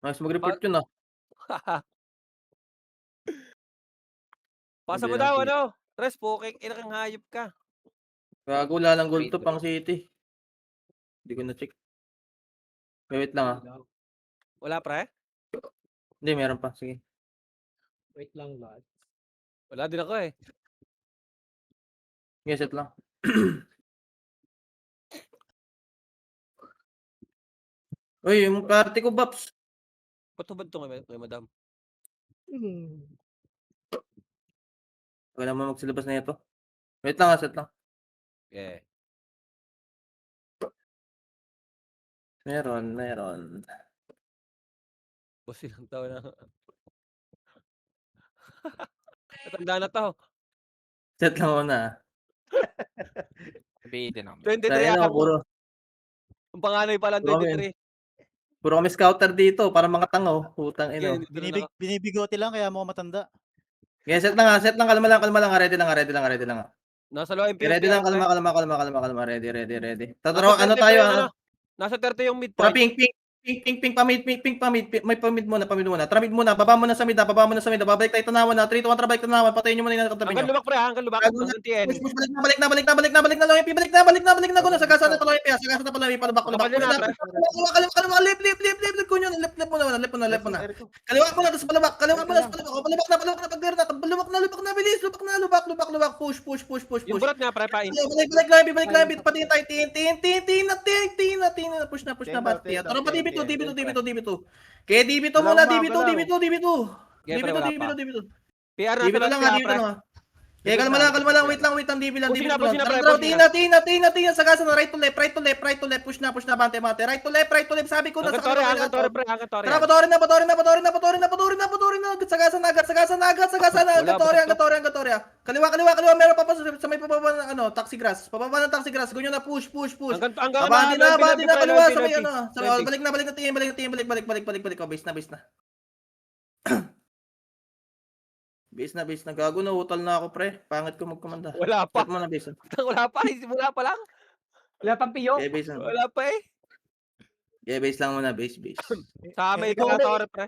Ayos mag-report yun, ah. Pasa Hindi mo lang daw city. ano, Tres, pukeng ina kang hayop ka. Gago wala ng gold Wait, to wait. pang city. Di ko na-check. Wait lang, ah. Wala pre? Hindi, meron pa. Sige. Wait lang, lad. Wala din ako eh. Sige, set lang. Uy, yung party ko, Baps. Ba't hubad to kay madam? Wala naman magsilabas na ito. Wait lang, ah. Set lang. Yeah. Meron. Boss ilang taon na. Matanda na to. Set lang muna, ah. Sabihin din namin. 23 Tayo na, ako. puro Ang panganay pa lang, Puro kami 23. puro kami scouter dito, parang mga tanga, oh. Putang ina, oh. Sige, dito na ako. Binibigote lang kaya mo matanda. Sige, set lang, ah. Set lang, kalma lang. Ready lang, ah. Nasa low MP Ready lang, pre. kalma. Ready. Nasa Tatro, ano 30 tayo, pre, ah. Nasa 30 yung Tara, midpoint. ping, pamid. May pamid muna. Tramid muna, baba mo na sa mid, babalik tayo tanawan na. 3, 2, 1, trabalik tanawan, patayin nyo muna yung nakatabi Hanggang nyo. lubak pre, hanggang lubak. Gago na, Hanggang TN. push, balik na, long MP, balik na, guna, sagasa na pala MP, palabak, Kapal yun na, pre. kaliwa, lip ko nyo, lip mo na. Kaliwa mo na, tapos palabak, palabak na, pag-clear na, lubak na, bilis, lubak, push. Yung burat nga pre, pain. Balik lang, pati tayo, tin na, push na, bat. Tara pa, DB2. Kaya DB2 muna, DB2. Okay, pre, wala pa. DB2. PR na DB2 sa lang, loob, DB2 pre. lang. Kaya kalma lang, wait lang, DB lang. Push na, pre, Tina, sagasa na, right to left, push na, bante, right to left, sabi ko na sa Hanggang tore pre, hanggang tore. Tara, patorin na, sagasa na, hanggang tore. Kaliwa, meron pa sa may pababa ng ano, taxi grass, ganyan na, push. Hanggang Abante na, kaliwa, sa may ano, Loyalty. balik na, tingin, balik, base na, gago na, utal na ako, pre, pangit ko magkomanda. Wala pa. Set mo na, base. Wala pa, simula pa lang. Wala pang piyo. Okay, base na. Wala pa eh. Okay, base lang muna, base. Sa may Ikaw ulit. tore pre.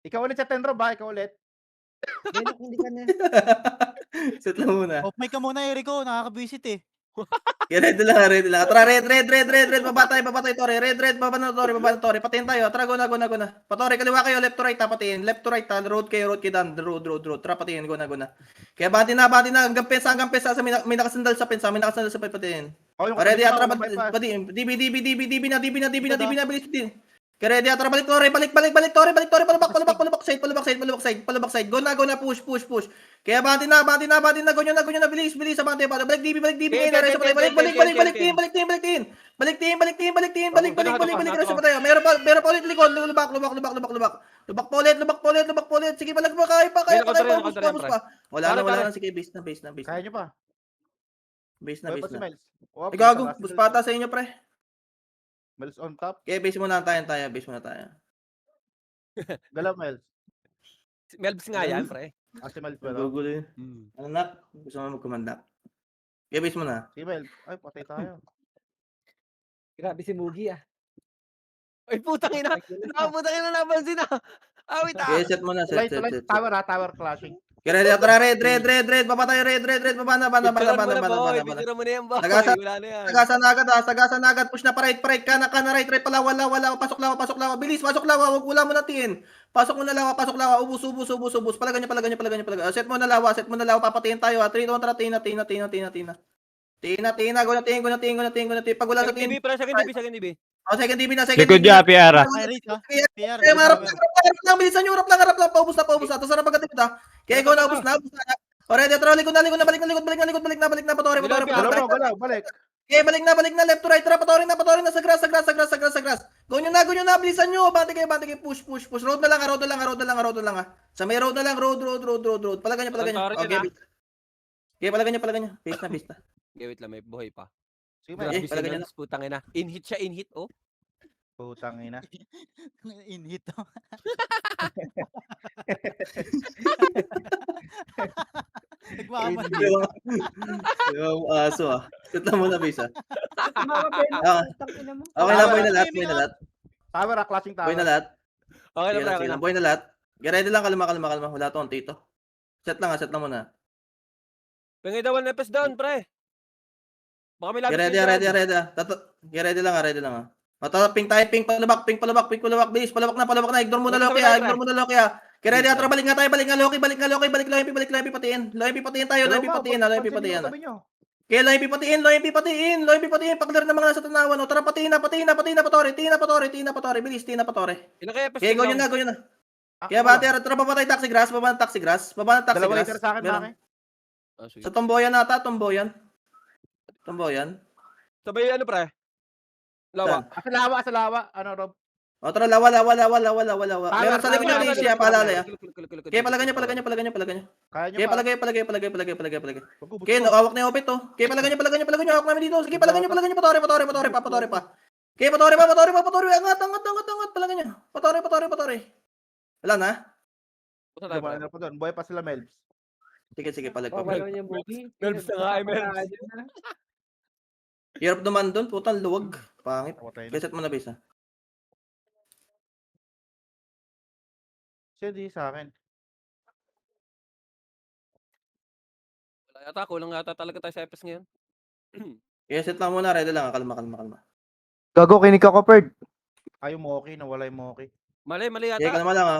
Ikaw ulit sa Tenro ba? Ikaw ulit? Hindi ka na. Set lang muna. Off mic ka muna, Erico. Nakaka-visit eh. Okay, ready lang. Tara, red, babatay, tore. Red, baba na, tore. Patayin tayo. Tara, go na. Patore, kaliwa kayo, left to right, patayin. Left to right, road kayo down. Road. Tara, patayin, go na. Kaya bati na, hanggang pesa, may nakasandal sa pensa, patayin. Oh, yung Ready, kaliwa, atra, yung bypass. DB na, bilis din. Kaya ready, atra, balik, tore, palabak, side. Go na, push. Kaya bati na, go na, bilis, abante, balik, DB, balik, reso pa tayo. Meron pa ulit likod, lubak pa ulit. Sige, kaya pa, push pa. Wala na, sige, base na. Kaya nyo pa. Base Oy, pa si na. Miles. Oh, Ay, gago, basta bus si pata sa inyo, pre. Miles on top. Okay, base muna tayo. Galaw, Miles. Melbs nga yan pre. Si Miles ba? No? Gugulo yun. Ano na? Gusto mo magkomanda? Okay, base muna. Si Miles. Ay, patay tayo. Grabe si Mugi ah. Ay putang ina. Putang ina napansin na. Awit Okay, set muna, set. Tower clashing. Okay, ready, atra, red. Baba tayo, red. Baba na. Bidira mo na yan boy. Wala na yan. Sagasan na agad. Push na pa right. Kana, right pala. Wala. Pasok lawa. Bilis, pasok lawa. Wala mo na tin. Pasok mo na lawa. Ubus. Palagan nyo. Set mo na lawa. Papatayin tayo. 3, 2, 1, Tina. Go na, tingin. Pag wala sa tin. DB pre, second DB. Second DB na. Likod niya, PR. Ay, Rick ah. PR. Kaya harap lang, bilisan nyo, harap lang, paubos na, tapos harap pagkatipid ha. Kaya ikaw na, ubos na. Alright, tara, likod na, balik na, patore. Galaw, balik. Okay, balik na, left to right, tara, patore na, sa grass. Go nyo na, bilisan nyo, bante kayo, push. Road na lang ha. Sa may road na lang, road. Palagan nyo. Okay, palagan nyo. Base na. Okay, wait lang, may buhay pa. Sige, Grabe Miles. si palagan Melbs, putang ina. In-hit siya, oh. Putang ina. In-hit. Nagmaman. Yung aso ah. Set lang muna, base ah. Mga Ben, Ah. tangina mo. Okay na, boy na lahat. Tower, clashing tower. Boy na lahat. Okay na Sige pre, lang, okay sige na. lang. Buhay na lahat. Get-ready lang, kalma. Wala to, Tito. Set lang muna. Pingay daw 1 FPS down, pre. Baka may labis Get-ready, kayo dyan. ready. Get-ready lang. Ping tayo, ping palabak. Bilis, palabak na. Ignore mo na Sabay, Loki, Get-ready, Atra, balik nga Loki, balik Loki, patiin. Loki, patiin tayo, Loki, patiin. Kaya Loki, patiin. Paklar ng mga nasa tanawan. O, tara, patiin na, patore. Bilis, tiin na, patore. Ilang kayo FPS Kaya, go nyo na. Kaya, bati, tara, baba tayo, taxi grass. Dalawa liter sa akin, Meron. Ah, sige. Sa Tomboyan ata, Tomboyan. Sabay ano pre? Lawa. Sa lawa. Ano, Rob? O, tara, lawa. Meron sa likod Tower, ng tower. siya, paalala ya. Kaya Kaya palagay niya. Kaya nyo Kaya pa. palagay. Pagubot Kaya, ko. hawak na yung opit, oh. Kaya palagay niya, hawak namin dito. Sige, palagay niya, patore pa. Kaya patore pa. Angat, palagay niya. Patore. Wala na? Punta tayo, pre. Ano pa doon? Buhay pa sila, Melbs. Sige, palag Oh, pa. wala niya Mugi. Melbs na nga, Melbs. Hirap naman doon, putang luwag. Pangit. Patay na. Kaya set mo na base, ha. Siya di sa akin. Wala yata, kulang yata talaga tayo sa FPS ngayon. Kaya set lang muna, ready lang, kalma. Gago, kinig ako, Perd. Ayaw mo okay, nawala yung mo okay. Mali Kaya yata. kalma lang, ha.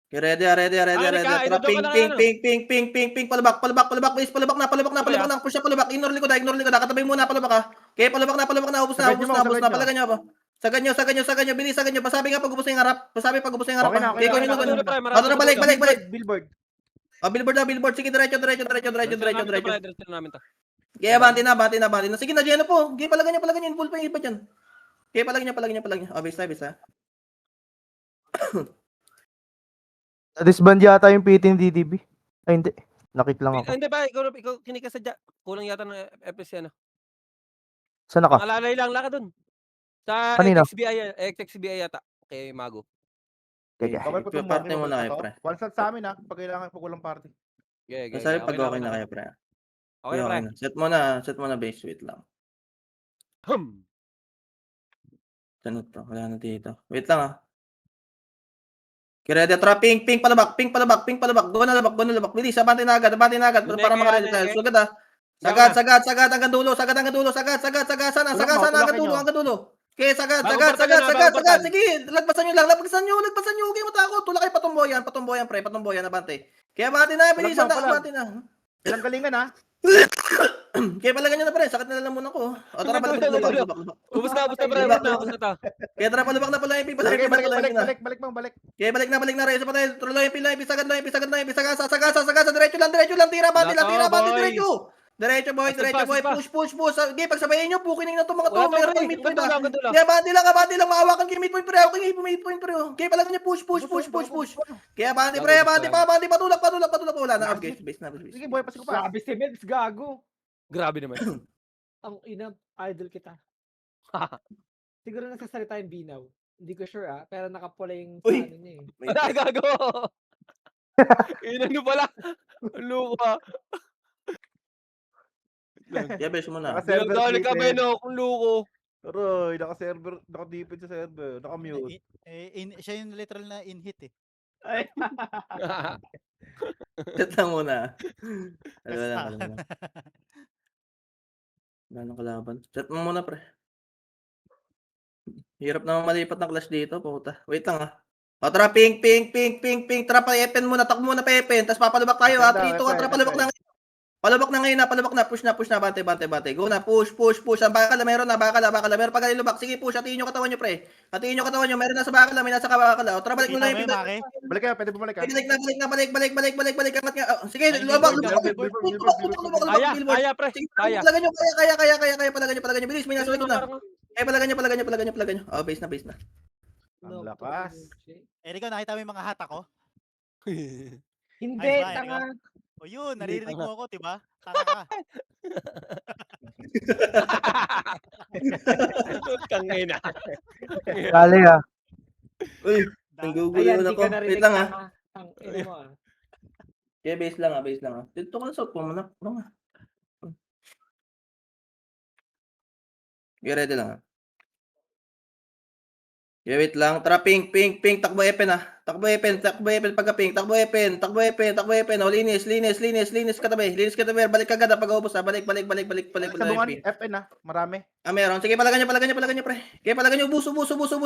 Okay, ready. Tara, ping. Palabak. Bilis, palabak na. Push na, palabak. Ignore likod, Katabay muna, palabak, ha. Kaya palabak na. Ubus Sagad na. nyo. Palagan nyo, ba? Sagad nyo. Bilis, Pasabi nga pag ubus na yung harap. Okay na, Kaya okay na. ganyan. Pre, Tara, balik. Billboard. Billboard. Sige, diretso. Diretso na namin to. Kaya banti na. Sige na, Geno po. Kaya palagan nyo. Full pa yung iba dyan. Kaya palagyan nyo. Base na, ha. Na-disband yata yung PT ng DDB. Ay, hindi. Nakit lang ako. Hindi ba, ikaw kinig ka sadya. Kulang yata ng FPS ano. Saan ka? Alalay lang ka dun. Sa Kanino? XXBI yata. Kay Mago. Sige. Okay po itong Party Moki, mo na okay kayo, pa to. pre. One shot sa amin, ha. Pag kailangan pag walang party. Sabi pag okay na kayo, pre. Okay na, pre. Set mo na base. Wait lang. Saan ito? Wala na dito. Wait lang, ha. Kaya ready, tara, ping palabak. Go na labak. Bilis, abante na agad. Para makaready tayo. Sugad, ha. Sagad hanggang dulo. Sagad sana hanggang dulo. Okay, sagad. Sige, lagpasan nyo. Huwag kayo matakot. Tulak kayo patumboyan, pre. Abante. Kaya abante na, bilis, abante na. Ilang galingan, ha. Kaya palagan nyo na, pre. Sakit na lang muna ko. O, tara, Dulo. palabak. Ubus na, pre. Ubus na to. Kaya tara, palabak na pala yung ping. Balik. Balik na, Reyes. Patay, tuloy yung pila, sagad, sagasa, diretso lang, tira, bati, diretso. Diretso, boy, push. Okay, pagsabayin nyo, pukinig na to mga to. Wala to, Meron pre. pang mid point, Ganun ha. lang, ganun lang. Kaya bati lang, maawakan kayo mid point, pre. Kaya palagan nyo, push. Kaya bati, pre, patulak, wala na. Okay, base na. Sige, buhay pa si Kupas. Grabe si Melbs, gago. Grabe naman. Ang ina, idol kita. Siguro nagsasalita yung Binaw. Hindi ko sure pero nakapula yung Uy. ano niya eh. Ay, gago. Inano pala. Luka. Kaya base mo na. Naka-server Dinadali ka, clipper. Beno. Kung luko. Aroy, naka-server, naka-defense sa server, naka-mute. Siya yung literal na in-hit eh. Set lang muna. Wala lang. Wala nang kalaban. Set mo muna, pre. Hirap naman malipat ng clash dito, puta. Wait lang, ha. O, tara, ping. Tara, pa-epen muna. Takbo muna pa-epen. Tapos papalabak tayo, ha. 3, 2, 1. Tara, palabak na. Palabak na ngayon, palabak na. Push na. Bante. Go na, push. Ang bakal, meron na. Bakal. Meron pa kayo lubak. Sige, push. Hatiin nyo katawan nyo, pre. Meron na sa bakal, may nasa bakal. O, tara, balik mo na yung Kita mo, Maki? Balik kayo, pwede bumalik, ha. Balik. Angat nga. Oh, sige, Ay, lubak. Billboard. Kaya, pre. Kaya. Palagan nyo. Bilis, may nasa likod na. Kaya palagan nyo. Oh, base na. Ang lakas. Eriko, nakita mo yung mga hata ko? Hindi, Ay, bye, tanga. O yun, naririnig mo ako, diba? Tanga ka. Tangina. Kali Uy, Da- nanggugulo Ayan, na di ako. ka narinig Wait lang, ha. tanga. Ang ina mo Kaya base lang, ha. Dito ka na sa upo mo na. Okay, ready lang, ha. Yeah, wait lang. Tara, pink. Takbo Epen ah. Takbo Epen pagka pink. Takbo Epen. Oh, linis. Katabi. Balik agad ah, pag-ubos ah. Balik. Sabungan, FN ah. Marami. Ah, meron. Sige, palagan nyo, pre. Okay, palagan nyo. Ubus.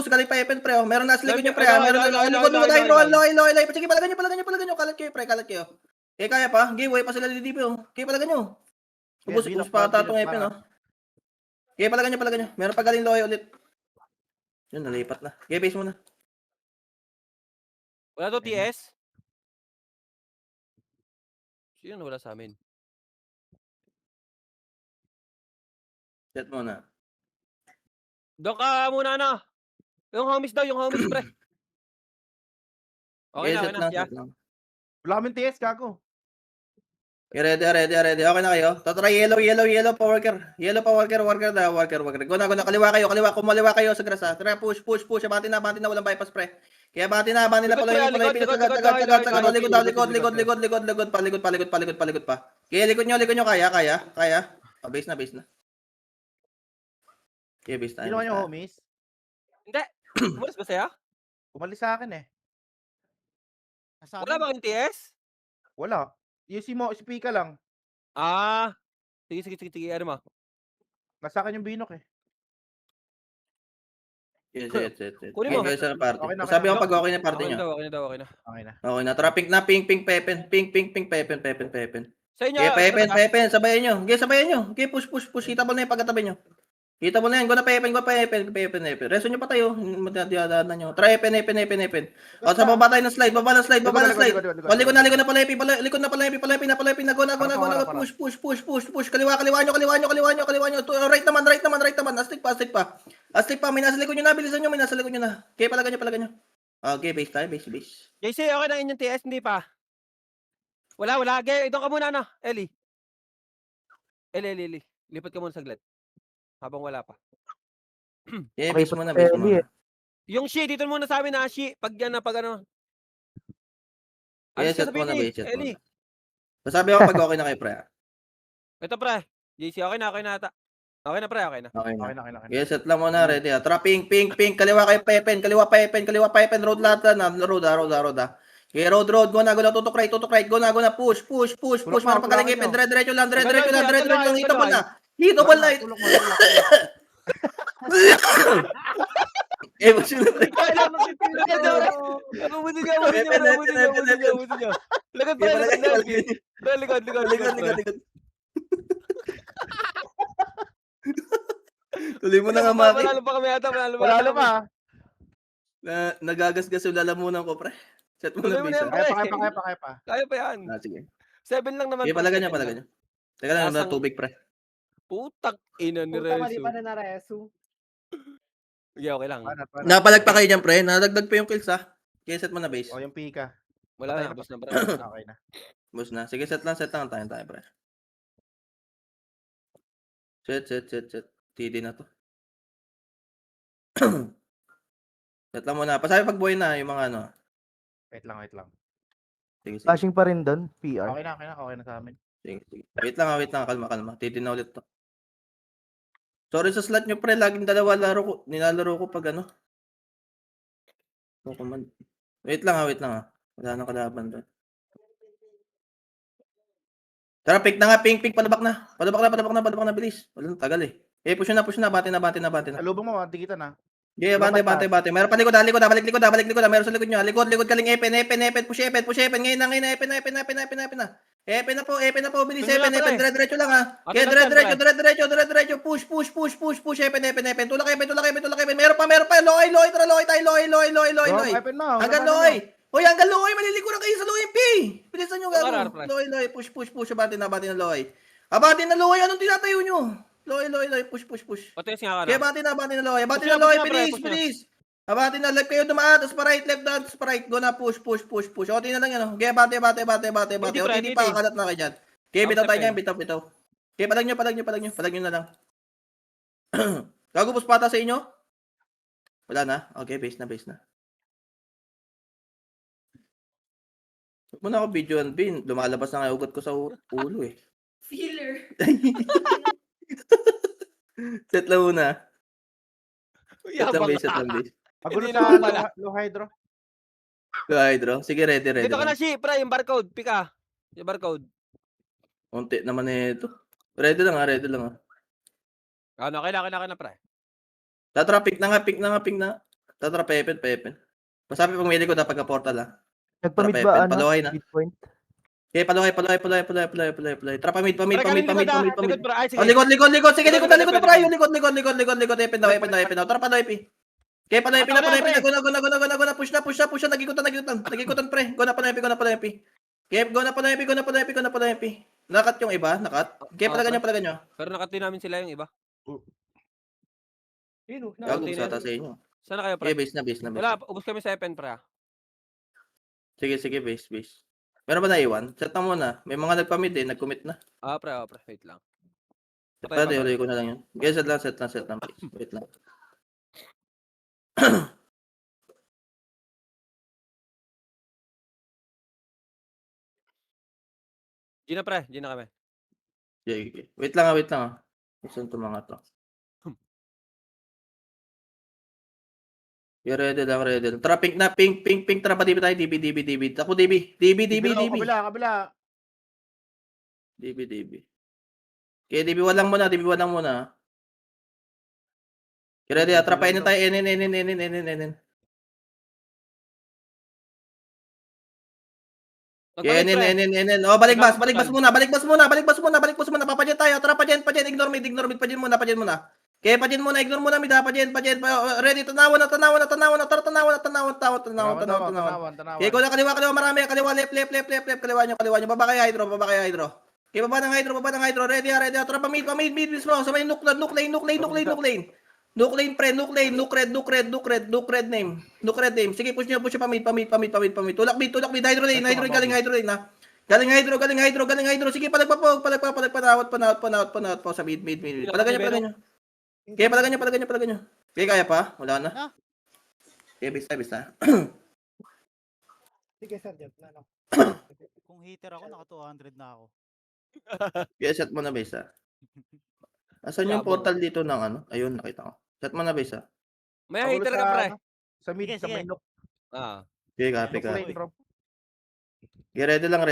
Galing pa Epen, pre. Oh. Meron nasa likod nyo, pre. Ah. Meron na likod. Loy. Sige, palagan nyo. Kalat kayo. Eh, kaya pa. Giveaway pa sila DDP, oh. Okay, palagan nyo. Ubus pa tatong Epen, oh. Okay, palagan nyo. Meron pa galing Loy ulit. Yun, nalipat na. Okay, base muna. Wala to TS? Sino wala sa amin? Set muna. Doon ka muna na. Yung homies daw, pre. Okay na, set lang. Wala kaming TS, kako. Okay, ready. Okay na kayo. Totry yellow pa worker. Worker. Go na. Kaliwa kayo. Kumaliwa kayo sa grasa. Tara, push. Abati na. Walang bypass, pre. Kaya abati na. Paloy. Tagad. Likod pa. Kaya likod nyo. Kaya. Oh, base na. Kaya base na. Sino kayo, homies? Hindi. Umalis ba saya? Umalis sa akin eh. Nasa Wala amin. ba kayong TS? Wala. Yung si Pika lang. Ah. Sige. Ano mo? Nasa akin yung binok eh. Set. Kunin mo. Okay, sa party. Okay na. Sabi ko pag okay na party Okay nyo. na daw. Okay na. Okay na. Tara, pink na. Pink, Pepen. Sa inyo. Okay, Pepen. Sabayan nyo. Okay, push. Hitable na yung pagkatabi nyo. Hitable na yan. Go na Pepen. Reso nyo pa tayo. Madadaanan nyo. Try Epen. O, sa baba tayo ng slide. Baba ng slide. O, likod na pala Epi. Likod na pala Epi. Go na. Push. Kaliwa nyo. Right naman. Astig pa. May nasa likod nyo na. Bilisan nyo. Okay, palagan nyo. Okay, base tayo. Base. JC, okay na inyong TS? Hindi pa. Wala. Doon ka muna na, Eli. Eli. Lipat ka muna saglit. Habang wala pa. Okay, Okay, base muna. Eli eh. Yung she, dito muna sa amin na she. Pag yan na, pag ano. Okay, Alis ka set sa muna. Pili, Base, set Eli. muna. Sabi ko pag okay na kayo, pre. Ito pre. JC, okay na ata. Okay na pre, okay na. Okay na. Okay na. Okay, set lang muna. Ready. Tara, pink. Kaliwa kayo, Pepen. Kaliwa Pepen. Road lahat na. Road. Okay, road. Go na. Tutok right. Go na. Push. Meron pa galing Epen. Diretso lang. Hitable na. Tulok mo. Emotional. Abuti niya. Lakad pa, likod. Likod. Tuloy mo na nga, Maki. Manalo pa kami ata. Wala pa. Nagagasgas yung lalamunan ko, pre. Set mo Tuloy na mo na yan, bisa. pre. Kaya pa. Kaya pa yan. Sige. 7 lang naman. Okay, palagan nyo. Teka lang, Asang- tubig, pre. Putak ina ni Puta, mali Resu. pa na naresu. Okay lang. Napalag pa kayo dyan, pre. Nadagdag pa yung kills, ha. Okay, set mo na base. O yung Pika. Wala Patay na, na boss na bro. Okay na. Boss na. Sige, set lang. Tayo, pre. Set. TD na to. Set lang muna. Pasabi pag buhay na yung mga ano. Wait lang. Sige. Flashing pa rin doon, PR. Okay na sa amin. Sige. Wait lang. Kalma. TD na ulit to. Sorry sa slot nyo, pre. Laging dalawa nilalaro ko pag ano. Wait lang. Wala nang kalaban doon. Tara, pink na nga. Pink. Palabak na. Bilis. Wala, tagal eh. Push na. Bati na. Salubong mo, dikitan na. Yeah, bante. Meron pa likod. Balik likod. Meron sa likod nyo. Likod kaling Epen. Push Epen. Ngayon na. Epen na po. Bilis Epen. Diretso lang ha. Kaya diretso. Push. Epen. Tulak Epen. Meron pa. Loy. Open mo. Hanggang Loy. Hoy, hanggang Loy. Malilikuran kayo sa Loy P. Bilisan nyo Arar, gano'n. pre. Loy. Push. Abati na Loy. Abati na Loy. Anong tinatayo nyo? Loy. Push. Patis nga ka Kaya na. bati na Loy. Push na, pre, push na. Bilis. Abati na left kayo dumaan, tapos pa right, left down, tapos pa right. Go na, push. O, tingnan lang yan. Kaya bate. O, hindi pa kakalat na kayo dyan. Kaya bitaw tayo niyan, bitaw. Kaya palag nyo na lang. Gago, pata sa inyo? Wala na? Okay, base na. Huwag mo na ako videoan, Bin. Lumalabas na nga ugat ko sa ulo eh. Filler. Set lang muna. Set lang Yabang base. Magulo Hindi sa naman pala. low hydro. Hydro. Sige, ready, ready Dito ka na, lang. Shi, pre, yung barcode. Pika. Yung barcode. Unti naman ito. Ready lang, ready lang. Ano, kailangan na, pre. Tatra, pick na nga, pick na nga, pick na. Tatra, pepen. Masabi pag may likod na pagka-portal. Nagpa-mid Pepe, ba ano? paluhay na. Midpoint. Okay, paluhay. Tara, pamid. Pre, galing likod, ah. Likod, pre. Ay, sige. Oh, likod. Sige, likod na Likod, tayo. Likod. Epen daw. Tara, paluhay, pi. Okay, paluhay, pi. Guna. Push na. Nagikutan, pre. Guna, paluhay, pi. Okay, guna, paluhay, pi. Nakat yung iba, nakat. Okay, palagan nyo. Pero nakati namin sila yung iba. Yun, Gago Konti sa na. sa inyo. Saan na kayo, Okay, pre? base na. Wala, ubos kami sa Epen, pre. Sige, base. Meron ba naiwan? Set na muna. May mga nagpamit nag-commit na. Pre, wait lang. Pwede, huli ko na lang yun. Okay, set lang. Please. Wait lang. G na kami. Okay. Wait lang. Saan to mga to? Yeah, ready lang. Tara, pink na. Pink. Tara, pa tayo. DB. Ako, DB. Kabila. DB. Okay, DB walang muna. Okay, ready. Atrapain na tayo. NN. Okay, NN. Oh, balik bas muna. Papadyan tayo. Tara, padyan. Ignore mid. Padyan muna. Okay, padyan muna. Ignore muna mid. Padyan. Ready. Tanawan na. Tara, tanawan. Okay, kung na kaliwa. Marami. Kaliwa, left. Kaliwa nyo. Baba kayo hydro. Okay, baba ng hydro. Ready. Tara, mid mismo. Sa may nuke lane. Nuke lane, pre. Nuke red name. Sige, push nyo pa mid. Tulak mid. Hydro lane. Galing hydro lane, ha. Galing hydro. Sige, palagpapog. Panawat po sa mid. Palagan nyo. Okay, palagan nyo. Okay, kaya pa? Wala na. Okay, basta. Sige, sir, Jeff. Ano? Kung hitter ako, naka 200 na ako. Okay, set mo na, basta. Asan yung portal dito ng ano? Ayun, nakita ko. Set mo na, basta. May hater ka, pre. Sa mid, Sige, sa may sige. nook. Okay, copy. Lane, bro. Okay, ready lang.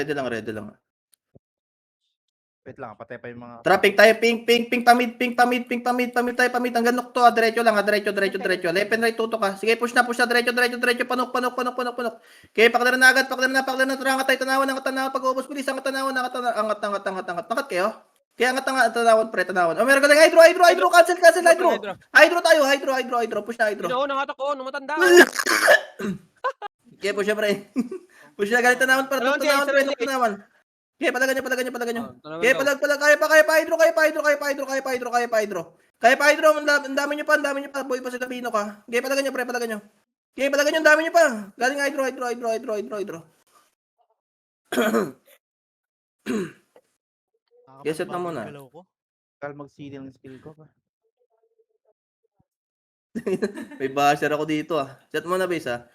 Wait lang, patay pa yung mga... Traffic tayo, pink, pamid tayo, hanggang nok to, diretso lang, diretso, left and right, tutok ka, sige, push na, diretso, panok, okay, pakilaran na agad, tara, angat tayo, tanawan, pag-uubos, bilis, angat kayo, kaya angat, tanawan, oh, meron ka lang, hydro, cancel, hydro tayo, push na, hydro, Nangatak ko, matanda. okay, push na, pre, galit, tanawan, tanawan, okay, palagan nyo. Okay, palag, kaya pa hydro. Kaya pa hydro, ang dami nyo pa, boy pa sa Tabino ka. Okay, palagan nyo. Okay, palagan nyo, ang dami nyo pa. Galing hydro. Yes, set na muna. Galaw ko. Kal mag-seal ng skill ko pa. May basher ako dito, ah. Set mo na, base, ah.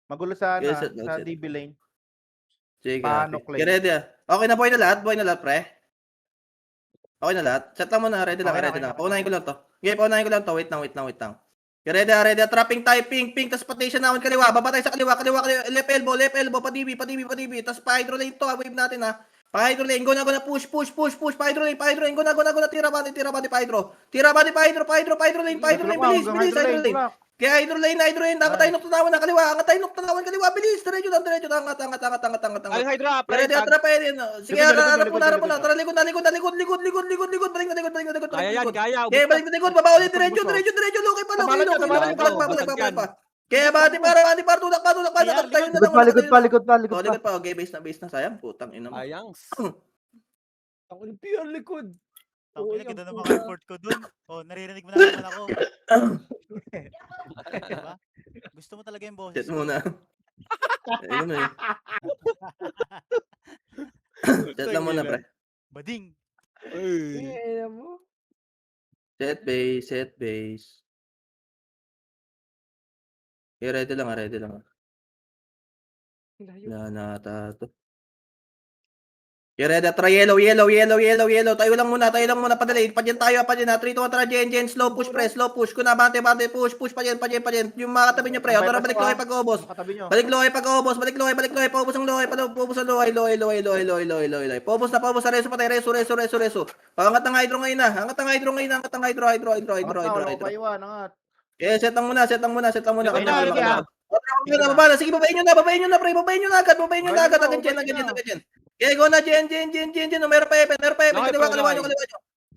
Magulo sa Yes, sa set. DB lane. Sige, Paano, okay, Clay? ready, ah. Okay na, boy na lahat, pre. Okay na lahat. Set lang muna, ready lang. Paunahin ko lang to. Okay, Wait lang. Okay, ready. Trapping tayo, pink, tas patation naman kaliwa. Baba tayo sa kaliwa. Left elbow, pa DB. Tas pa hydro lane to, wave natin, ha. Pa hydro lane, go na, push. Pa hydro lane, go na, tira body, pa hydro. Lane, bilis, hydro lane. Kaya hydro lane, dapat tayo nagtanawan ng kaliwa, bilis, diretso, angat. Ay, hydra, pre. Ready, atrapain. Sige, harap mo na. Tara, likod. Balik na likod. Kaya yan, kaya. Okay, balik na likod. Baba ulit, diretso. Lukay pa. Balik pa. Kaya bati para, tulak pa. Tayo na lang. Likod pa. Oh, likod pa. Okay, base na. Sayang, putang ina mo. Ayang. Ang Olympian likod. Ang Oo, ina, yung ganda ng puta. mga report ko dun. Oh, naririnig mo na naman ako. Diba? Gusto mo talaga yung boses. Set muna. Ayun eh. Set lang muna, pre. Bading. Alam mo? Set base. Okay, ready lang. Layo. Wala na ata to. Ready, try yellow. Tayo lang muna, padali. Padyan tayo, padyan na. 3, 2, 1, tara, Jen. Slow push, pre, slow push. Kuna, bante, push, padyan. Yung mga katabi nyo, pre. Tara, balik loy pag-ubos. Katabi nyo. Balik loy pag-ubos, paubos ang loy, paubos ang loy. Paubos na, reso patay, reso. Angat ng hydro ngayon na. Angat ng hydro. Wala ko paiwan, angat. Set lang muna. Okay na. Sige, babayin nyo na, pre. Babayin nyo na agad. Agad Jen. Okay, go na, Jen. Meron pa Epen. Kaliwa nyo.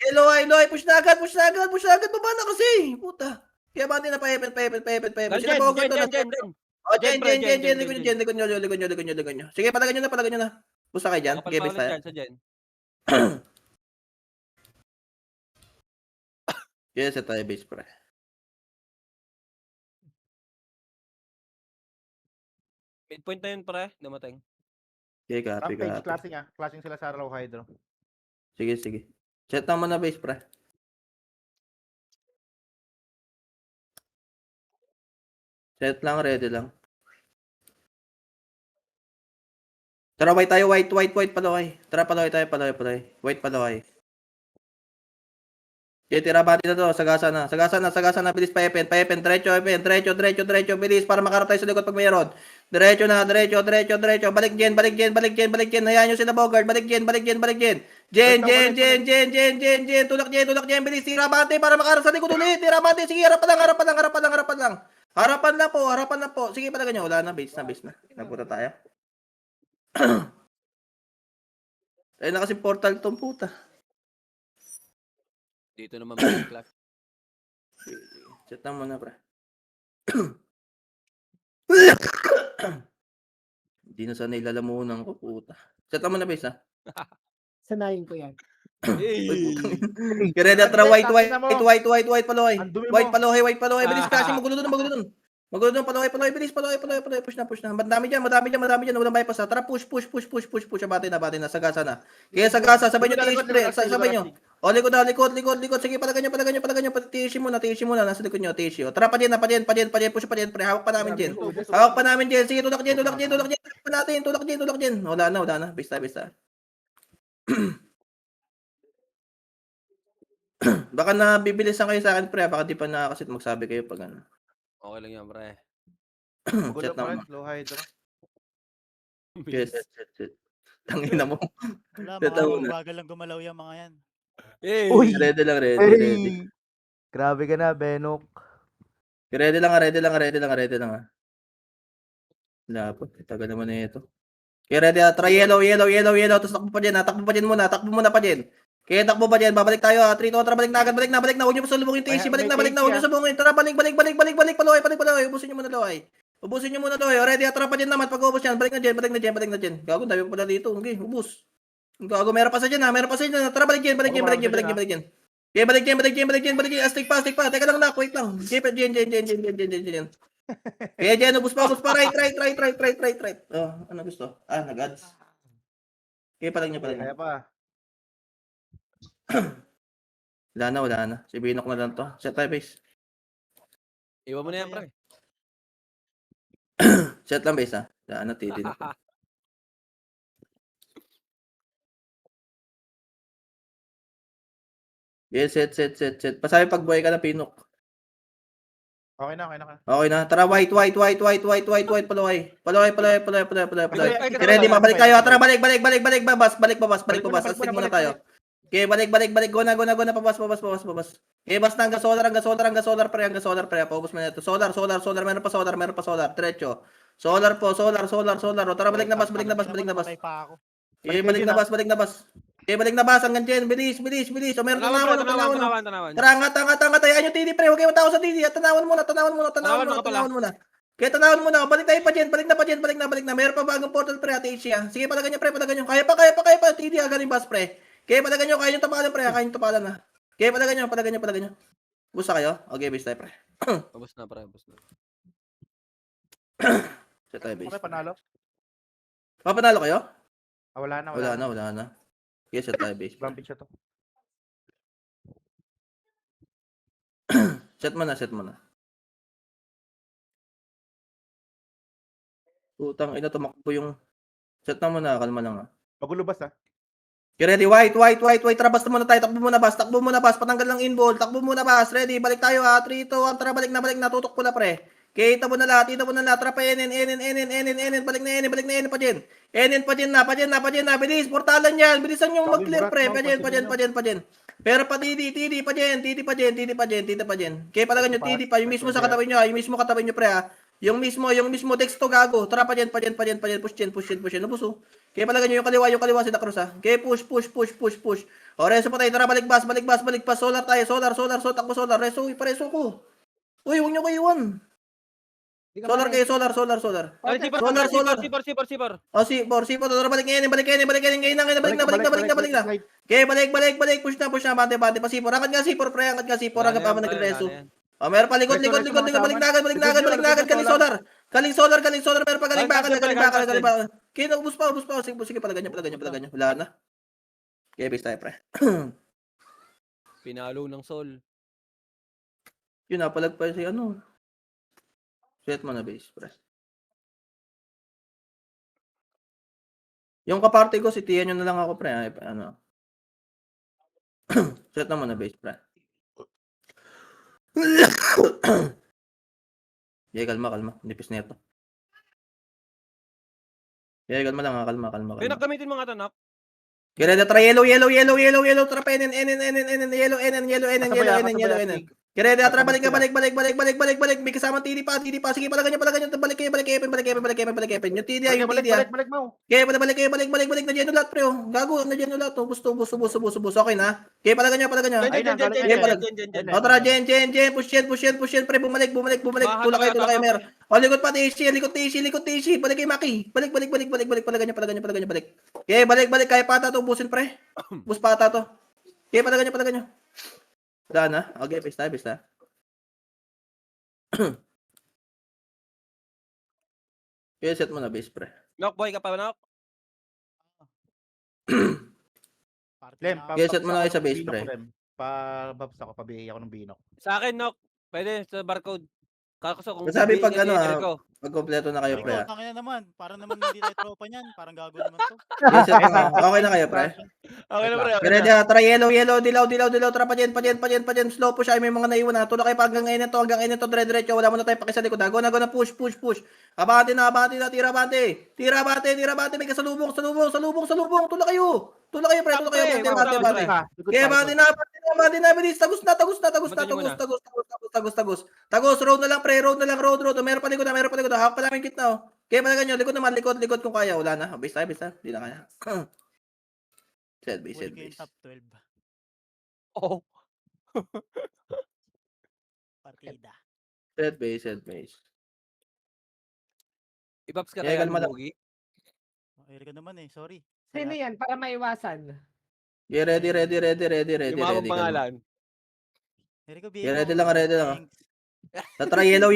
Eloy, push na agad. Baba na kasi. Puta. Kaya ba din na pa Epen. Sila po agad na. Oh, Jen. Likod nyo. Sige, palagan nyo na. Busta kayo dyan. Okay, base tayo. Yes, set tayo base, pre. Midpoint na yun, pre. Dumating. Okay, copy. Rampage, classing ah. Classing sila sa Raw Hydro. Sige. Set naman na base, pre. Set lang, ready lang. Tara, white tayo, white, palaway. Tara, palaway tayo. White, palaway. Okay, tira bati na to. Sagasa na. Bilis pa Epen. Diretso. Bilis para makarap tayo sa likod pag mayroon. Diretso. Balik Jen. Hayaan nyo sila Bogart. Balik Jen. Jen. Tulak Jen. Bilis. Tira bati para makarap sa likod ulit. Tira bati. Sige, harapan lang. Harapan lang po. Sige, pala ganyan. Wala na. Base na. Nagpunta tayo. Ayun na kasi portal tong puta. Dito naman may class. Set na muna, pre. Hindi na sana ilalamunan ko, puta. Set na muna, base, ha? Sanayin ko yan. Kaya tara, white, paloy. Ang dumi mo. White, paloy. Bilis, kasi magulo doon. Paloy. Bilis, paloy. Push na. Madami dyan. Walang bypass, ha? Tara, push. Bati na. Sagasa na. Kaya sagasa, sabay nyo, sabay nyo. O, likod. Sige, palagan nyo. Tiishi muna. Nasa likod nyo, tiishi. Tara, pa dyan. Push pa dyan, pre. Hawak pa namin dyan. Sige, tulak dyan. Tulak dyan. Wala na. Bista. Baka nabibilisan kayo sa akin, pre. Baka di pa nakakasit magsabi kayo pag ano. Okay lang yan, pre. Magulo Set pa na rin. Low Hydro. Yes. Tangina mo. Wala, Set na muna. bagal lang gumalaw yung mga yan. Uy! Ready lang. Hey! Grabe ka na, Benok. Ready lang. Wala po. Tagal naman na ito. Okay, ready. Try yellow. Tapos takbo pa dyan muna. Takbo pa dyan. Kaya takbo pa dyan. Babalik tayo. 3, 2, tara, balik na agad. Huwag nyo pa salubungin yung TC. Balik na. Huwag nyo salubungin. Tara, balik. Paloy. Ubusin nyo muna to. Ready. Tara pa dyan naman. Pag-ubos yan. Balik na dyan. Gago, dami pa pala dito. Okay, ubus. Gago, meron pa sa dyan. Tara, balik dyan. Okay, balik dyan. Astig pa. Teka lang na. Wait lang. Dyan. Kaya dyan, ubus pa. Right. Oh, ano gusto? Nag-ads. Kaya palag niya. Kaya pa. Wala na. Si Binok na lang to. Set tayo, base. Iwan mo na yan, pre. Set lang, base, ha? Wala na, titin. Yes, set. Pasabi pag buhay ka na, Pinok. Okay na. Okay na. Tara, white. Paloy. Ready, mabalik tayo. Tara, balik. Babas. Astig muna tayo. Okay, balik. Go na. Pabas. Okay, basta hanggang solar, pre. Paubos mo na ito. Solar. Meron pa solar. Diretso. Solar. O, tara, balik na bas. Patay pa ako. Okay, balik na bas. Okay, balik na bas. Hanggang dyan. Bilis. O, meron tanawan. Tara, angat. Ayan yung TD, pre. Huwag kayo matao sa TD. Tanawan muna. Kaya tanawan muna. Balik tayo pa dyan. Balik na. Meron pa bagong portal, pre. Ate Asia. Sige, palagan nyo, pre. Kaya pa. TD, galing bas, pre. Kaya palagan nyo. Kaya nyo tapalan, pre. Na. Kaya palagan nyo. Gusto kayo? Okay, base tayo, pre. Ubus na, pre. Set tayo, base. Okay, panalo. Papanalo kayo? Wala na. Wala na. Yes, set tayo, base. Rampage siya to. Set mo na. Utang ina, tumakbo yung... Set na muna, kalma lang, ha. Magulo bas ah. Okay, ready, white, trabas na muna tayo, takbo muna bas, patanggal lang inball, takbo muna bas, ready, balik tayo ha, 3, 2, 1, tara, balik na, tutok pula pre. Okay, tabo na lahat, tara pa, enen, balik na, pa dyan. Enen, pa dyan na, bilis, portalan yan, bilisan yung mag-clear pre, pa dyan. Pero pa titi pa dyan. Okay, palagan nyo, titi pa, yung mismo sa katawan nyo ha, yung mismo katawan nyo pre ha. Yung mismo text to gago, tara pa dyan, push yan, ubuso. Okay, palagay nyo yung kaliwa si Cruz ha. Okay, push. O, reso pa tayo, tara, balik bas, solar tayo, solar, takbo solar, reso, ipareso ko. Uy, huwag nyo kayo iwan. Di ka Solar pa- kayo, solar. Ay, sipor. O, si tara, balik ngayon, balik na. Okay, balik, push na, bante, pasipor, angkat nga sipor, hanggat pa man nagreso. O, meron pa, likod, balik na agad, kaling solar, meron pa, galing baka. Okay, ubus pa, sige, palagan nyo, wala na. Okay, base tayo, pre. Pinalo ng Sol. Yun, napalag pa si ano. Set mo na base, pre. Yung kaparte ko, sitiyan nyo na lang ako, pre. Ay, ano. Set na mo na base, pre. Yeah, kalma. Nipis na ito. Yeah, kalma lang, kalma. Kaya gamitin mga tanak. Kaya na, tara, yellow, tara, enen, yellow. Kaya na, tara, balik, may kasama TD pa, sige, palagan nyo, balik kayo, yung TD, Balik mo. kaya balik, na dyan yung lahat, pre, oh. Gago, na dyan yung lahat, oh. Busto, okay na? Kaya palagan nyo. O, tara, Jen, push yan, pre, bumalik, tula kayo, mer. O, likod pa, TC, balik kayo, Maki, balik, palagan nyo, balik. Okay, balik, kaya pata to, busin, pre. Bus pata to. Okay, palagan nyo. Wala na? Okay, base na. Okay, set mo na base, pre. Knock boy ka pa, knock. Party Lem, na. Okay, set mo na kayo sa base, Binok pre. ko, Lem. Pababs ako, pabihi ako ng binok. Sa akin, knock. Pwede, sa barcode. Kaso kung Sabi pag sabihin ano, ni Erico, Pag kompleto na kayo, pre. Ikaw, tangina naman. Parang naman hindi tayo tropa niyan. Parang gago naman to. Okay, set mo na. Okay na kayo, pre. Okay na, pre. Ready na, tara, yellow, dilaw, tara, pa dyan, slow push, ay may mga naiwan na, tulak kayo pa hanggang ngayon to, dire-diretso, wala mo na tayo pakisa likod, go na, push, abante na, tira bante, may kasalubong, tulak kayo, pre, bante. Kaya bante na, bilis, tagos na, road na lang, pre, road, meron pa likod, hawak pa namin kitna, oh. Kaya pala ganyan, likod kung kaya, wala na, base tayo, di na kaya. Set Huli ko yung base. top 12. Oh. Partida. Set base. Ipaps ka Yeah, kaya kalma lang. Mugi. Eric naman eh. Sorry. Sino yan? Para maiwasan. Yeah, ready. Yung mga pangalan. Eric, Yeah, ready lang. Tara, yellow.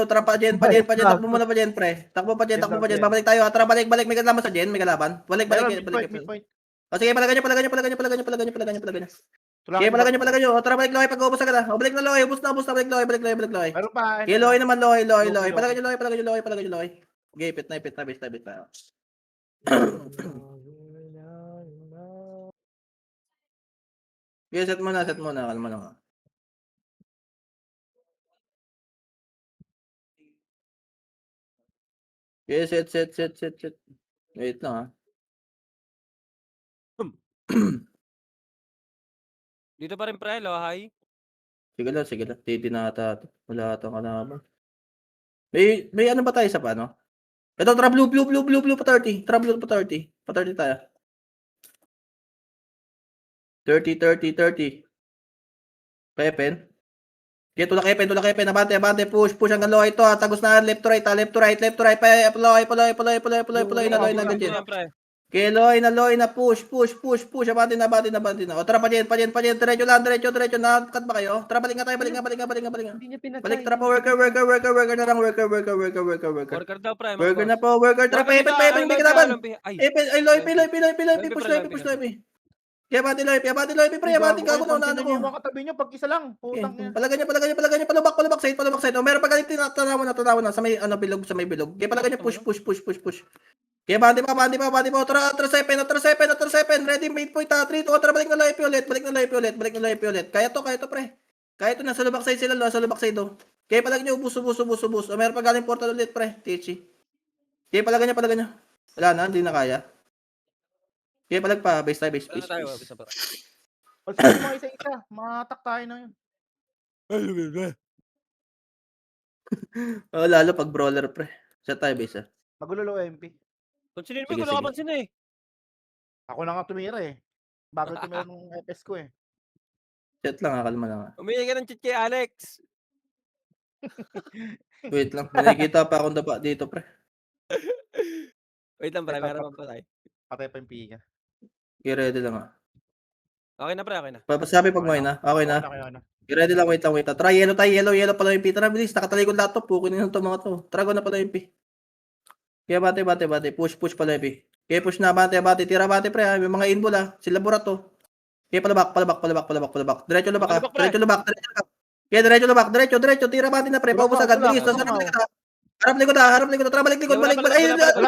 Tara, pa dyan. Takbo muna pa dyan, pre. Takbo pa dyan. Babalik tayo. Tara, balik. May kalaban sa dyan. May kalaban. Balik. Midpoint. O, sige, palagan nyo. Sige, palagan nyo. O, tara, balik Loy. Pag-ubos agad ha. O, balik na Loy. Ubus na. Balik Loy. Meron pa. Okay, Loy naman, Loy. Loy. Palagan nyo, Loy. Okay, pit na. Base tayo. Okay, set mo na. Kalma lang ha. Okay, set. Wait lang ha. Dito pa rin pre, Lohay. Sige lang. Titi na ata. Wala ata kalaban. May ano ba tayo sa paano? Ito, tara blue pa 30. Tara blue pa 30. Pa 30 tayo. 30. Pepen. Okay, tulak Epen. Abante. Push hanggang low ito. Tagos na left to right. Paloy na ganyan. Okay, loy na push. Abante na. O, tara pa dyan. Diretso na. Cut ba kayo? Tara, balik nga tayo. Balik nga. Hindi niya pinatay. Balik, tara pa, worker na lang. Worker. Worker daw pre. Worker na po, worker. Tara, Epen, may kalaban. Ay, Epen, ay, Loy, push Loy. Kaya bati Loy, pre, gago na ano ko. Yung mga katabi nyo, pag isa lang. Putang yan. Palagan nyo, palubak side. O, meron pa galit, tanawan na, sa may, bilog. Kaya palagan nyo, push. Kaya bandi pa. Tara 7. Ready, mate point, 3, 2, tara, balik na live ulit. Kaya to, pre. Kaya to, nasa lubak side sila, nasa lubak side, oh. Kaya palag nyo, ubus. Meron pa galing portal ulit, pre. Tichi. Kaya palag nyo. Wala na, hindi na kaya. Kaya palag pa, base tayo, base. Wala tayo, bisa pa. O sige, mga isa-isa. Matak tayo na yun. Oh, lalo pag brawler, pre. Set tayo, base, ah. Magulo low MP. Pansinin mo, Sige, wala sige. ka pansin eh. Ako na nga tumira eh. Bagal tumira ng FS ko eh. Set lang, kalma lang. Umihingi ka ng cheat kay Alex. Wait lang, may nakikita pa akong dapa dito, pre. Wait lang, pre, meron pa tayo. Patay pa yung piga. Okay, ready lang, ah. Okay na, pre, okay na. Papasabi pag may na. Okay na. Ready lang, wait lang. Tara, yellow tayo, yellow pala yung P. Tara, bilis, nakatalikod lahat to. Pukunin nyo to mga to. Tara, go na pala yung P. Kaya bate. Push pala yung P. Kaya push na, bate. Tira bate, pre. May mga inbol, ah. Sila Burato. Kaya palabak. Diretso labak, ah. Diretso labak. Kaya diretso labak. Diretso. Tira bate na, pre. Paubos agad. Bilis. Harap likod, Tara, balik likod. Ay, Wala pa. Clear pa.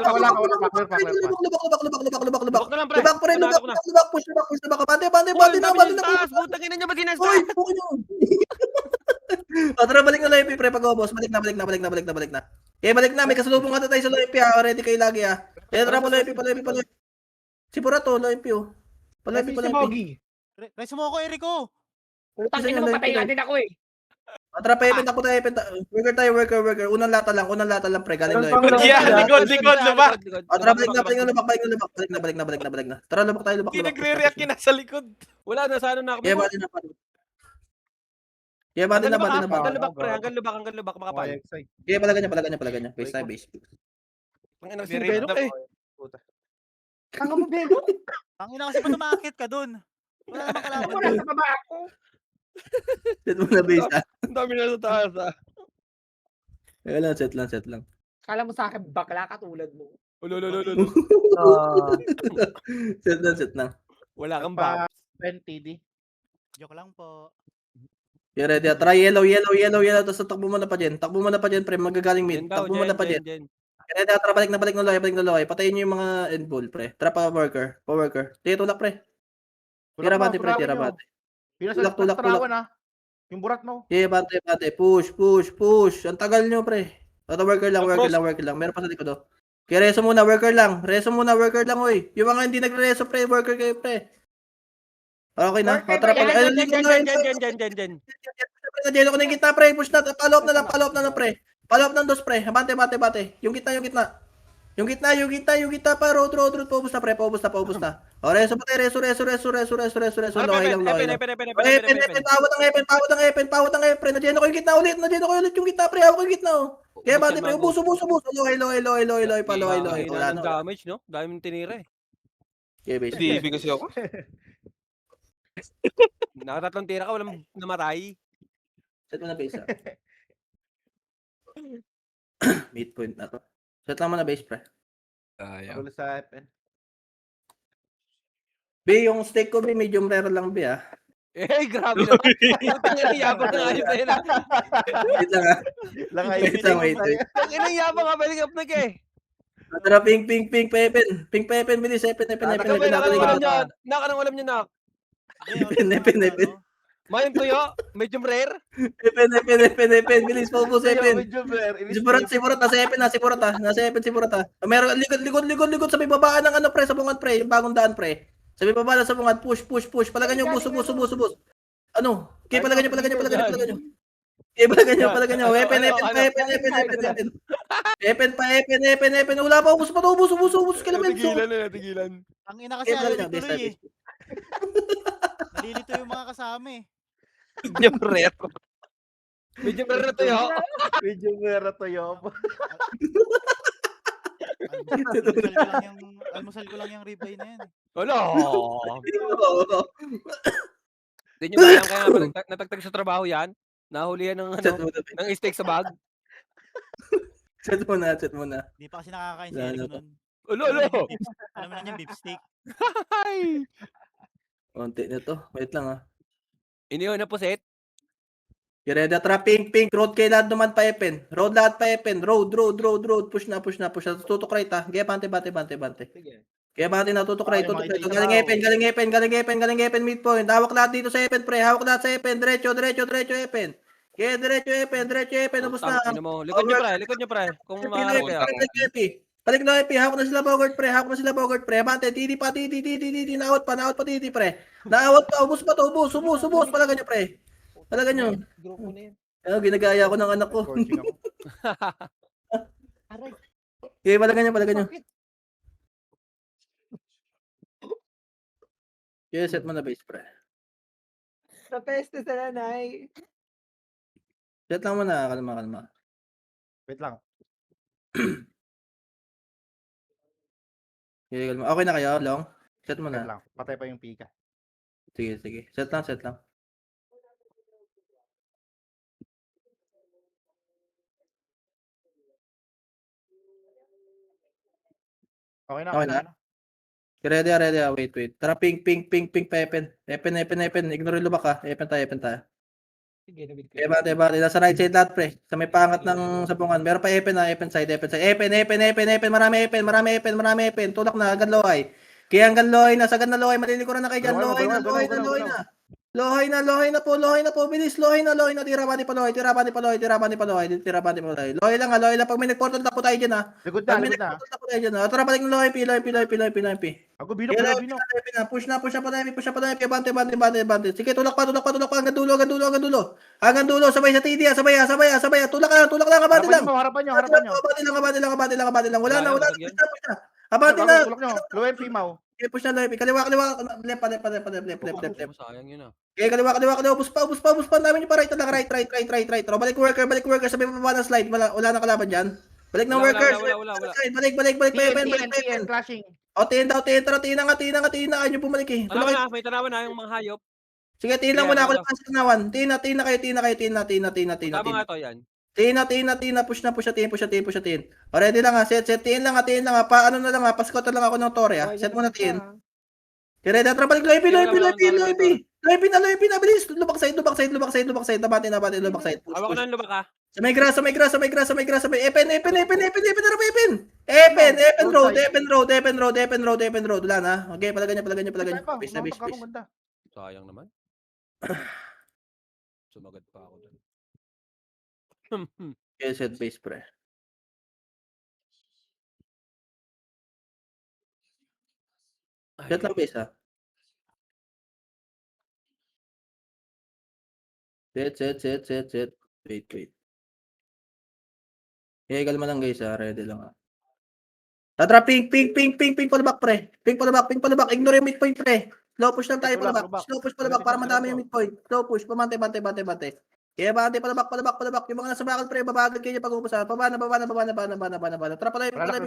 lubak. Lubak na lang, pre. Lubak, pre. Lubak na. Lubak. Push. Bate Uy, na. dami ng taas. Butang ina niya, ba't Uy, sinastas? buko nyo. Tara, balik na live, pre. Pag-ubos. Balik na. Eh, balik na. May kasalubong ka tayo sa live, ah. Ready kayo lagi, ah. Eh, tara, pa live. Si Burato, live, oh. Si Live. Mogi. Reso mo ako, Erico. Utang Kasi ina yung mo, live patay ko nga din ako eh. Tara, pa-event ako tayo. Worker tayo, worker. Unang lata lang, pre. Galing live. Likod, lubak. Tara, balik na. Tara, lubak tayo. Hindi nagre-react yun nasa likod. Wala na, sa ano na ako. Kaya bati na. Hanggang lubak, pre. Hanggang lubak, makapal. Kaya palaga niya. Base tayo, base. Ang ina, Hindi sinirate rin na eh. Ang mo, Beno? Ang ina kasi ba't umakit ka dun? Wala namang kalaban Wala dun. sa baba ako. Set mo na base, ah. Ang dami na sa taas, ah. Kaya lang, set lang. Kala mo sa akin, bakla katulad mo. Ulo. Set lang. Wala kang bab. Ben TD. Joke lang po. Kaya ready, ah. Tara, yellow. Tapos takbo mo na pa dyan, pre. Magagaling mid. Takbo mo na pa dyan. Kaya ready, tara, balik na loy. Patayin nyo yung mga end ball, pre. Tara, pa worker. Tiyo, tulak, pre. Tira bate, pre. Tulak. Tarawan ah. Yung burat mo. Yeah, bate. Push. Ang tagal nyo, pre. Ito, worker lang. Meron pa sa likod, oh. Kaya reso muna, worker lang, oy. Yung mga hindi nagre-reso, pre, worker kayo, pre. Okay na. Worker Tara, ba yan? pala. Dyan. Nadelo ko na yung gitna, pre. Push na. Follow up na lang, pre. Follow up ng dos, pre. Bate. Yung gitna. Yung gitna pa. Road. Paubos na, pre. Paubos na. O, reso pa tayo. Reso. Lohay lang. Pawat ang epen, pre. Nadelo ko yung gitna ulit. Yung gitna, pre. Hawak ko yung gitna, oh. Kaya bate, pre. Ubus. Lohay. Wala Ang na. damage, no? Dami mong tinira eh. Okay, base. Hindi ibig kasi ako. Nakatatlong tira ka, walang namatay. Set mo na base, ah. Midpoint na to. Set lang mo na base, pre. Ayaw. Magulo sa FN. B, yung steak ko, B, medium rare lang, B, ah. Eh, grabe naman. Putang ina, yabang na ayos na yun. Wait lang, ah. Wait. Ang ina, yabang ka, balik up na ka eh. Tara, ping, Pepen, bilis, Epen, Nak, anong alam niyo, Nak? Epen. Mayong tuyo, medium rare. Epen, bilis, paubos, Epen. Medyo rare. Si Burot, nasa Epen, si Burot, ah. Meron, likod, sa may babaan ng ano, pre, sa bungad, pre, yung bagong daan, pre. Sa may babaan sa bungad, push. Palagan nyo, bus. Ano? Kaya palagan nyo. Epen. Epen. Wala pa, ubus. Kailan Natigilan. Ang ina kasi ayaw tuloy eh. Nalilito yung mga kasama eh. Medium rare. Medium rare na tuyo. Medyo rare to yun. Almusal ko lang yung ribeye na yan. Wala. Hindi nyo ba alam kaya natagtag sa trabaho yan? Nahulihan ng ng steak sa bag? Set mo na. Hindi pa kasi nakakain si Wala Erico na nun. Ulo. Alam mo na yung beef steak. Ay. Konti na to. Wait lang, ah. Iniwan na po set. Ready, trap, pink. Road kayo lahat naman pa Epen. Road lahat pa Epen. Road. Push na. Tutok right ha. Kaya bante. Sige. Kaya bante na, tutok right. makita yung Galing Epen, midpoint. Hawak lahat dito sa Epen, pre. Hawak lahat sa Epen. Diretso, Epen. Kaya diretso Epen. Ubus na. Tangina mo. Likod nyo, pre. Kung maaari kayo. Balik na Epi, hawak na sila Bogart, pre. Bante, titi, naawat pa, titi, pre. Naawat pa, ubus, palagan nyo, pre. Palagan nyo. Grupo na yan. Ginagaya ko ng anak ko. Coaching ako. Aray, Okay, palagan nyo. bakit? Okay, set mo na base, pre. Sa peste sa nanay. Set lang muna, kalma. Wait lang. Okay, kalma. Okay na kayo, long? Set mo Wait na. lang. Patay pa yung pika. Sige. Set lang. Okay na. Okay na. Ready. Wait. Tara, pink, pa Epen. Epen. Ignore yung lubak ha. Epen tayo. Sige, nabit ko. Bate. Nasa right side lahat, pre. Sa may pangat ng sabungan. Meron pa Epen ha. Epen side. Epen. Marami Epen. Tulak na, agad Lohay. Kaya hanggang Lohay na. Sagad na Lohay. Malilikuran na kayo dyan. Lohay na. Lohay na po. Bilis. Lohay na. Tira bani pa Lohay. Lohay lang ha. Pag may nagportal na po tayo dyan ha. Likod Pag may na. nagportal na po tayo dyan ha. Tara, balik ng Lohay. Lohay. Ako binok. Push na pa tayo. Bante. Sige, tulak pa. Hanggang dulo. Sabay sa TD. Sabay. Tulak lang. Kabante lang. Harapan nyo. Kabante lang. Wala na. Wala, Push na. Kabante na. Tulak nyo. Low MP, Mau. Push na. Kaliwa. Left. Sayang yun ah. Okay, kaliwa. Ubus pa. Namin yung pa right. Balik worker. Sabay pa ng slide. Wala na kalaban dyan. Balik ng workers. Wala. Balik pa Epen. Clashing. O, tiin daw. Tina nga. Ayaw bumalik eh. May tanawan na yung mga hayop. Sige, tiin lang muna ako Wala. lang sa tanawan. Tina kayo. Tama nga to yan. Tina, push na, tiin. O, ready lang ha, set, tiin lang ha, paano na lang ha, paskot na lang ako ng Torre ha, set mo na tiin. Okay, ready, tara, balik, Loipi na, bilis, lubak side, tabati, lubak side. Hawak ko na yung lubak ah. Sa may grass, Epen, road, wala na, okay, palagan niya, base. Sayang naman. Sumagad pa ako dun. Okay, set base, pre. Set lang base ha. Set. Wait. Okay, kalma lang guys ha. Ready lang ha. Tatra, pink, palabak pre. Pink palabak. Ignore yung midpoint pre. Slow push lang tayo palabak. Slow push palabak para madami yung midpoint. Slow push, pamante. Kaya bante, palabak. Yung mga nasa bakal pre, babagal kayo pag-uupasan. Pabana. Tara, palay. Tara,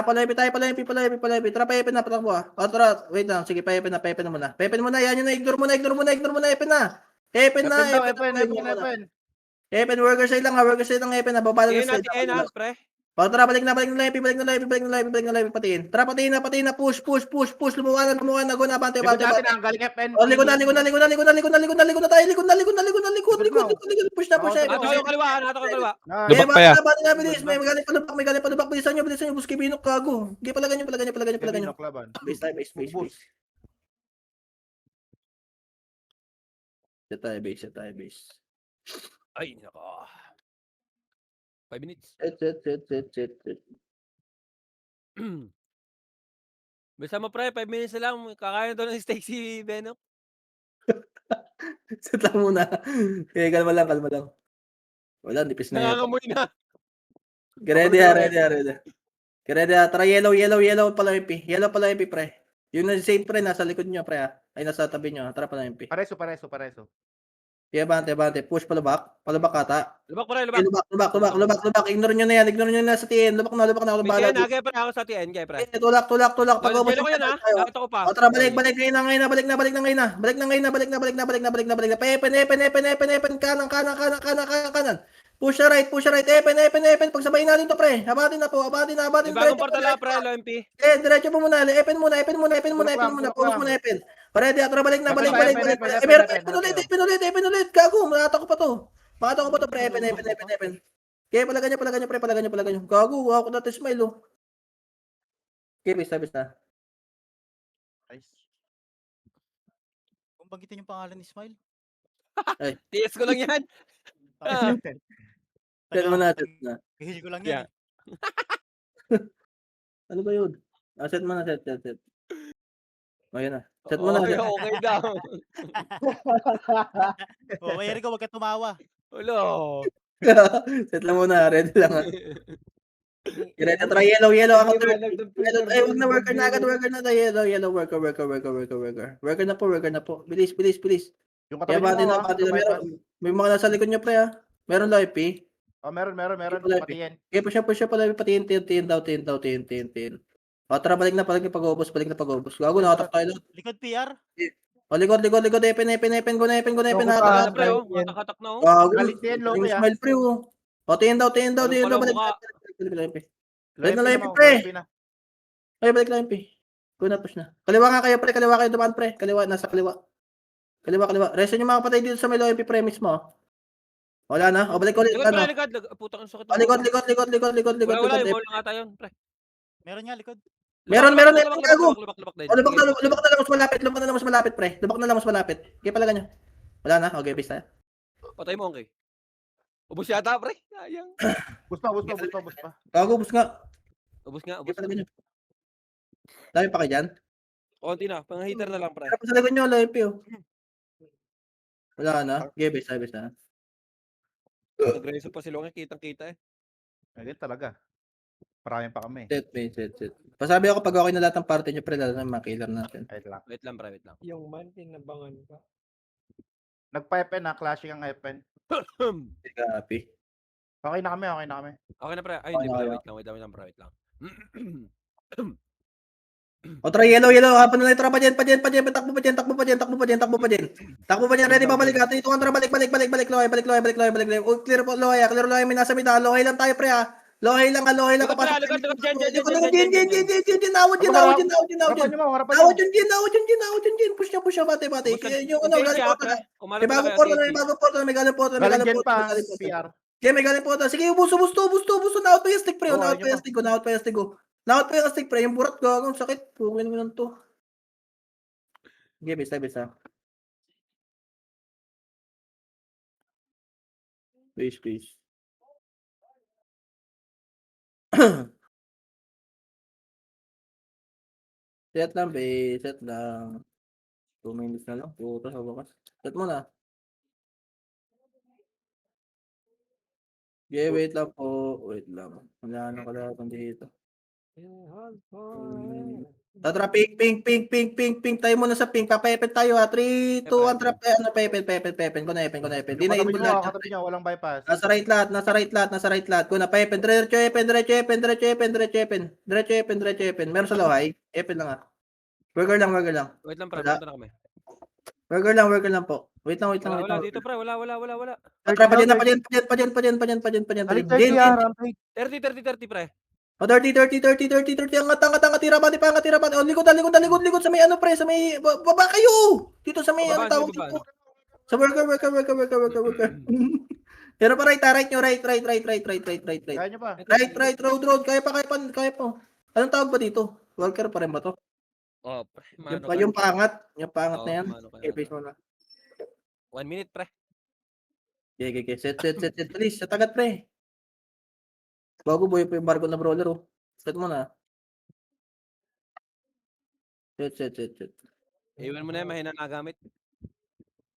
palay tayo. Tara, paipin na, patakbo ha. O, tara, wait lang. Sige, paipin na muna. Paipin muna, yan yun na. Ignore mo na, Epen na. Epen, worker side lang, Epen na. Babalag Tingin na natin slide. na, pre. O, tara, balik na live, patiin. Tara, patiin na, push. Lumukan na, go na, bante. Likod natin ang galing FN. O, likod na tayo. Push na, Nato ko yung kaliwa. Kaya bate na, bilis. May galing palubak. Bilisan nyo, buski binok, kago. Hindi, palagan nyo. Base. Set tayo, base. Ay, nako. 5 minutes. Set. Bisa mo pre, 5 minutes na lang. Kakain doon ng steak si Benok. Set lang muna. Okay, kalma lang. Wala, nipis na yan. Nangangamoy na. Ready. Tara, yellow pala yung P. Pre. Yung na same pre, nasa likod nyo, pre. Ay, nasa tabi nyo. Tara pala yung P. Pareso. Kaya bante. Push palabak ata. Lubak pre, lubak. Lubak. Ignore nyo na sa TN. Lubak na. May kaya na, kaya pre ako sa TN, kaya pre. Tulak. Pag-ubos ko yan ha. Nakita ko pa. O tara, balik ngayon na. Balik na. Epen. Kanan. Push na right. Epen. Pagsabayin natin to, pre. Habatin na. May bagong portal na pre, LMP. Diretso mo muna. Epen muna. Pulok muna, Epen. Pare, di atro, balik na, Pwede, balik. pwede, pwede, Eh, meron, pwede, Epen ulit. Gago, makata ko pa to. Makata ko pa to, pre, Epen. Kaya palagan niya, pre, palagan niyo. Gago, ako dati smile, oh. Okay, bis na. Nice. Kung banggitin yung pangalan ni Smile. TS ko lang yan. Ah. Set mo na, set na. Gahil ko lang Yeah. yan. Ano ba yun? Set mo na, set. Ayun na. Set mo na. Okay daw. Oh, Eric, wag ka tumawa. Ulo. Set lang muna, ready lang. Ready, try yellow. Ako ay, wag na worker na agad, worker na tayo. Yellow, worker. Worker na po. Bilis. Yung Kaya katabi bati mo, na, may mga nasa likod niyo, pre, ha. Meron live, P. Oh, meron. Wala, Pati yan. Kaya push siya pala, patiin daw. O, tara, balik na pag-ubos. Gago, nakatak tayo. Likod PR. O, likod, Epen, go na, Hatak pre. na oh. Hatak na oh. Gago, Galit din, yung Lope, smile, pre, oh. O, tingin daw, Walang balik. mukha. Balik na, naman, pre. Lope na. Ay, balik lang, P. Go na, push na. Kaliwa kayo, dumaan, pre. Nasa kaliwa. Resto nyo mga patay dito sa may low MP premise mo. Wala na. O, balik ulit. Likod, Ano? pre, likod. Putang sakit. O, likod. Wala, wall lang ata yun, pre. Meron nga likod. Meron. Lubak din. O, lubak na lang mas malapit, pre. Lubak na lang mas malapit. Kaya pala ganyan. Wala na. Okay, base tayo. Patay mo, okay. Ubus yata, pre. Sayang. Bus pa. Gago, bus nga. Ubus nga. Kaya pala ganyan. Dami pa kayo dyan. Konti na. Pang heater na lang, pre. Pero sa likod nyo, low MP, oh. Wala na. Okay, base tayo. Nagreso pa si Longe. Kitang-kita eh. Ayun talaga. Marami pa kami. Set. Pasabi ako pag okay na lahat ng party nyo, pre, lalo na mga killer natin. Ayun lang. Wait lang, pre. Wait lang. Yung man, tinabangan ka. Nagpa-FN na, clashing ang FN. Happy. Okay na kami. Okay na, pre. Ay, hindi, pre. Wait lang, pre. Wait lang. O, try yellow. Hapon na lang, tara pa dyan. Takbo pa dyan. Ready ba balik natin? Ito ang tara, balik. Lohay. O, clear po, Lohay. May nasa mida. Lohay lang tayo, pre, ha. Lohay lang. Likod, Dyan. Nawad yun. Nawad yun. Push niya, bate. Yung ano, galing po. May bagong portal. May galing portal. Galing dyan pa, PR. Kaya may galing portal. Sige, busto. Nawad pa yung stick, pre. Nawad pa yung stick, pre. Yung burat ko. Ang sakit. Pugin mo lang to. Okay, bisa. Please. Set lang, be. Set lang. 2 minutes na lang. Puto sa bakas. Set mo na. Okay, wait lang po. Wala na kalaban dito. Tatra, pink. Tayo muna sa pink. Papepet tayo, ha. 3, 2, 1, trap. Pepet. Ko na, Epen. Di na inbol lahat. Katabi niyo, walang bypass. Nasa right lahat. Ko na, Epen. Diretso Epen. Meron sa Lohay. Epen lang, ha. Burger lang. Wait lang, pre. Wala. Punta na kami. Burger lang po. Wait lang. Wala dito, pre. Wala. Tatra, pa dyan. Balik tayo, Din. PR. Rampage. 30, pre. O, 30. Angat, tira, bati. O, likod sa may ano, pre. Sa may, baba kayo. Dito sa may, ano Baba, tawag dito ba? dito. Sa worker. Pero pa right nyo, right. Kaya niyo pa. Right, road. Kaya pa. Anong tawag ba dito? Worker pa rin ba to? Oh, pre. Yung pangat na yan. Okay, Okay, please mo na. 1 minute, pre. Okay. Set. Please, sa tagat, pre. Bago boy pa yung barko na brawler, oh. Set mo na. Set. Iwan mo na yan. Mahina na gamit.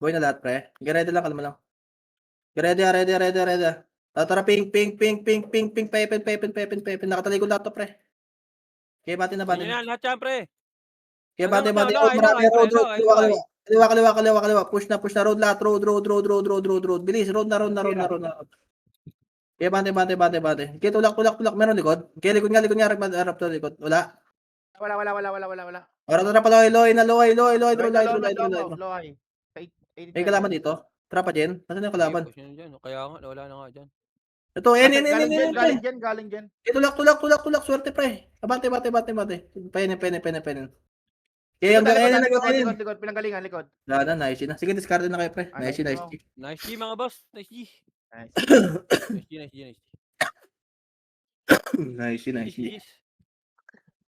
Boy na lahat, pre. Ready lang, kalma lang. Ready. Tara, ping. Pepen. Nakatalikod lahat to, pre. Kaya bati na. Yan, lahat yan, pre. Kaya bati. Ano, Oh, marami. Lohay. Kaliwa. Push na. Road lahat. Road. Bilis. Road na. Kaya bate. Kaya tulak. Meron likod. Kaya likod nga. Harap to likod. Wala. Wala. Tara pa, Lohay. Lohay. May kalaban dito. Trapa dyan. Nasaan yung kalaban? Push nyo dyan. Kaya nga, wala na nga dyan. Ito, Galing dyan. Tulak. Swerte, pre. Abante. Penen. Kaya hanggang Likod, ayun na likod, nag-ayun. likod, likod, pinanggalingan, likod. Nice na. Sige, discard na kayo, pre. Ah, Nice, nice nice. mo. Nice G mga boss. Nice G. Nice. Nice G, nice G, nice G. Nice, nice. GG's.